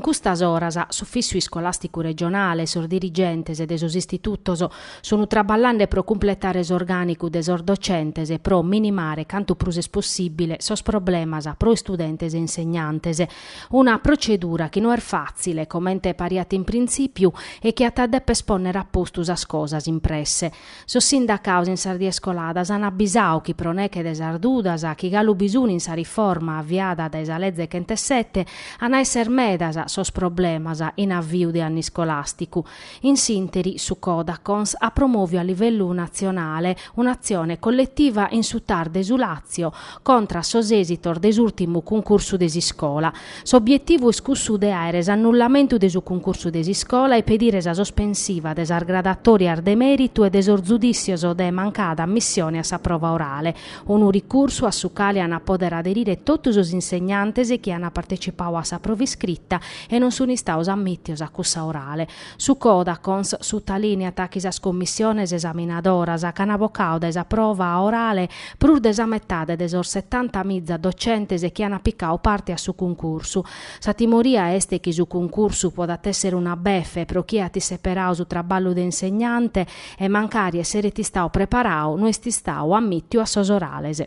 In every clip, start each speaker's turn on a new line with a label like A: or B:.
A: custas oras su fissu scolasticu regionale, sos dirigentes e de sos istitutos sono traballande pro completare s'organicu de sos docentes e pro minimare cantu prus possibile sos problemas pro studentes e insegnantes. Una procedura che non è facile, commente pariat in principio, e che deppe esponnere a postus as cosas impresse. Sos sindacaus in Sardia Scoladas han abbisau chi proneche de sardudas, chi galu bisuni in sa riforma avviada da sa legge 27, an esser medas sos problemas in avviu de anni scolasticu. In sinteri, su Codacons a promovio a livello nazionale un'azione collettiva in su desulazio contra sos esitor desultimu concursu desi scola. S'obiettivu iscussu de aeres annullamento de su concursu desi scola e pedire sa sospensiva de sar gradatoria de meritu e de sor giudizios de mancada ammissione a sa prova orale. Un ricurso a su cale han poder aderire totus os insegnantes che hanno partecipau a sa prova scritta e non sono istaus ammittios a cussa orale. Su Codacons, su talinea tachis as commissiones esaminadoras che han abocau de sa prova orale prur de sa metade de sor 70.000 docentes che hanno piccau parte a su concursu. Sa timoria este che su concursu podat essere una beffe pro chi ati separau su traballo de insegnante e mancari essere ti stau preparau non esti stau ammittiu a sos orales.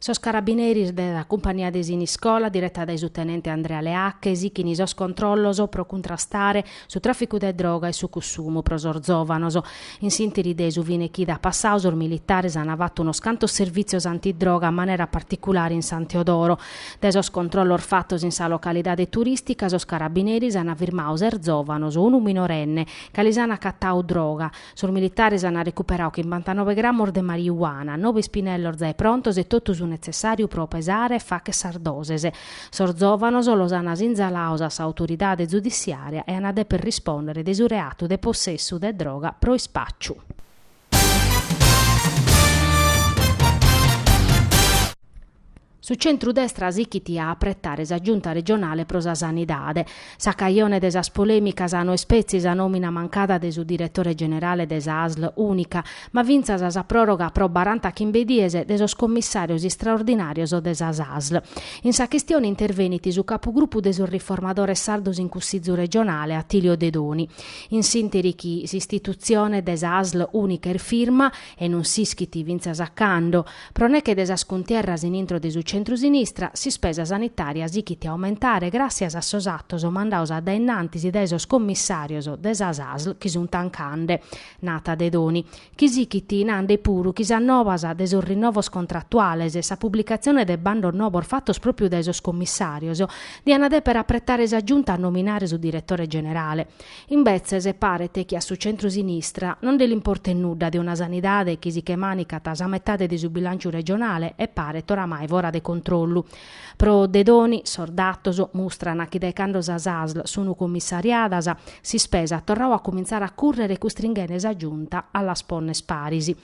A: Sos carabineris della compagnia desini scola, diretta dai tenente Andrea Leacche, esichini sos controllos pro contrastare su traffico de droga e su consumo pro sor giovanos. In sinteri de su vine chi da passau sor militares han avatto uno scanto servizios antidroga a maniera particolare in San Teodoro. De sos controllor fattos in sa localidade turistica, sos carabineris han afirmau ser giovanos, unu minorenne, che lis han accattau droga. Sor militares han recuperau 59 grammor de marijuana, 9 spinellor zai prontos e totus necessario pro pesare fac sardoses. Sor giovanos los han inzalaus a sa autoridade giudiziaria e han per rispondere de su reato de possesso de droga pro spacciu. Su centru-destra sichiti a apprettare sa giunta regionale pro sa sanidade. Sa caione de sas polemicas hanno spezzi sa nomina mancata de su direttore generale de sa ASL unica, ma vinza sa proroga pro 40 chimbediese de sos commissarios straordinarios de sa ASL. In sa questione interveniti su capogruppo de su riformadore sardos in cussizzu regionale Attilio Dedoni. In sinteri chi s'istituzione de sa ASL unica firma e non sischiti vinza sa cando, proneche de sa scontierras in intro de su centro-sinistra si spesa sanitaria sichiti aumentare grazie a sos attos mandaus a innantis de sos commissarios de sa ASL chi sunt tancande. Nata Dedoni. Chi sichiti nande puru chi s'annovas de sos rinnovos contrattuales e sa pubblicazione de bando novor fattos proprio de sos commissarios di anade per apprettare sa giunta a nominare su direttore generale. Invece se parete chi a su centro-sinistra non dell'importe nuda di una sanidade chi si che manica sa metade di su bilancio regionale e pare oramai vora de controllu. Pro Dedoni, sordattoso, mostrano che dai cando sa ASL sono commissariadas, si spesa torrau a cominciare a currere costringene sa giunta alla sponne sparisi.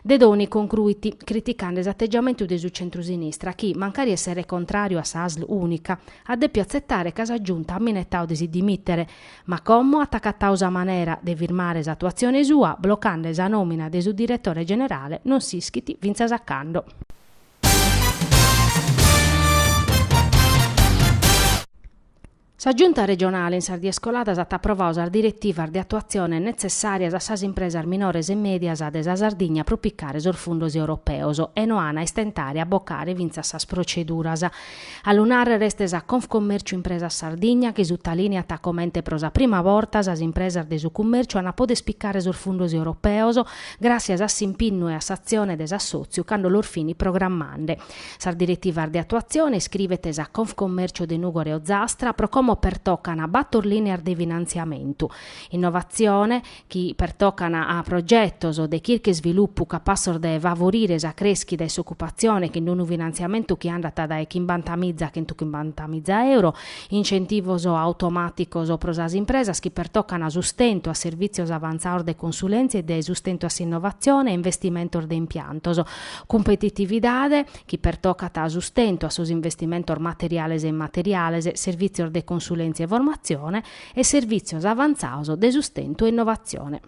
A: Dedoni concluiti criticando l'atteggiamento del centro-sinistra chi, mancari essere contrario a sa ASL unica, ha de più accettare che sa giunta amminettau di si dimittere, ma commo attaccattau sa manera de firmare sa attuazione sua, bloccando sa nomina de su direttore generale non si schiti vinza saccando. Sa giunta regionale in Sardia Scoladas ha approvato la direttiva di attuazione necessaria a sas impresas minores e medias de sa Sardigna pro piccare sor fondos europeos e no ana estentare a boccare vinza sas proceduras. All'unare reste sa Confcommercio Impresa Sardigna che sottolinea commente pro sa prima volta sas impresas de su commercio hanno pode spiccare sor fondos europeos grazie a s'impinno e a s'azione de s'assozio quando lor fini programmande. Sa direttiva di attuazione scrivete sa Confcommercio de Nugore o Zastra pro come pertoccana a battor linear de finanziamento. Innovazione chi pertoccana a progettos de chirche sviluppo capassor de favorire sa crescita e s'occupazione che non un finanziamento che andata da 50.000 che 50.000 euro, incentivos automaticos o prosas impresas che pertoccana a sustento a servizios avanzados de consulenza e de sustento a innovazione e investimento de impiantos, competitividade chi pertoccata a sustento a sos investimentos materiales e immateriales, servizios de consulenza e formazione e servizios avanzados de sustento e innovazione.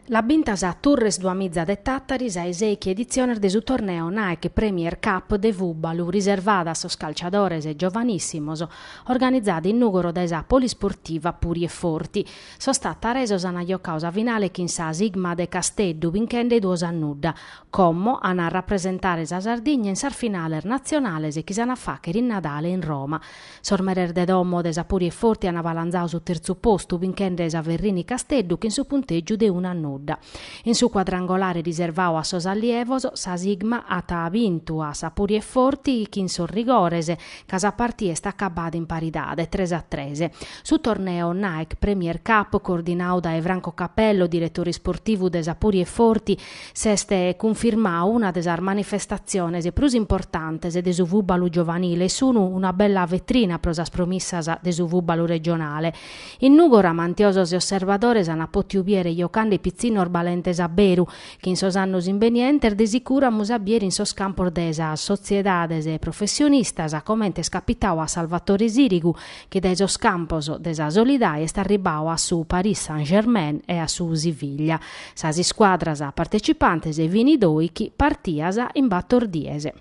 A: La bintas a Turres Duamiza de Tattaris a eseichi edizione de su torneo Nike Premier Cup de Vubalu riservata a sos calciadores e giovanissimos, organizzata in Nugoro da esa polisportiva Puri e Forti. So stata resos a causa finale che in sa Sigma de Casteddu vincende duos annudda, commo a rappresentare sa Sardegna in sar finale nazionale e chi s'ana faccher in Natale in Roma. Sormerer de domo de sa Puri e Forti hanno avalanzau su terzo posto vincende sa Verrini Casteddu che in su punteggio de un annudda. In su quadrangolare riservau a sos allievos, sa Sigma ha vinto a sa Puri e Forti chi in sorrigorese, ca sa partita sta accabada in paridade, 3-3. Su torneo Nike Premier Cup, coordinau da Evranco Cappello, direttore sportivo de sa Puri e Forti, s'este confermau una de sas manifestazioni più importanti de su vubalu giovanile e sono una bella vetrina pro sas promissas de su vubalu regionale. In Nugora mantiosos e osservadores hanno potuto ubiere giocando pizzini orbalentes a Beru, che in sos annos invenienter de sicura musabieri in sos campos de esas sociedades e professionistas, a commente scapitau a Salvatore Sirigu, che de esos campos de sa Solidai est arribau a su Paris Saint-Germain e a su Siviglia. Sas squadras partecipantes e vinidoichi partias in battordiese.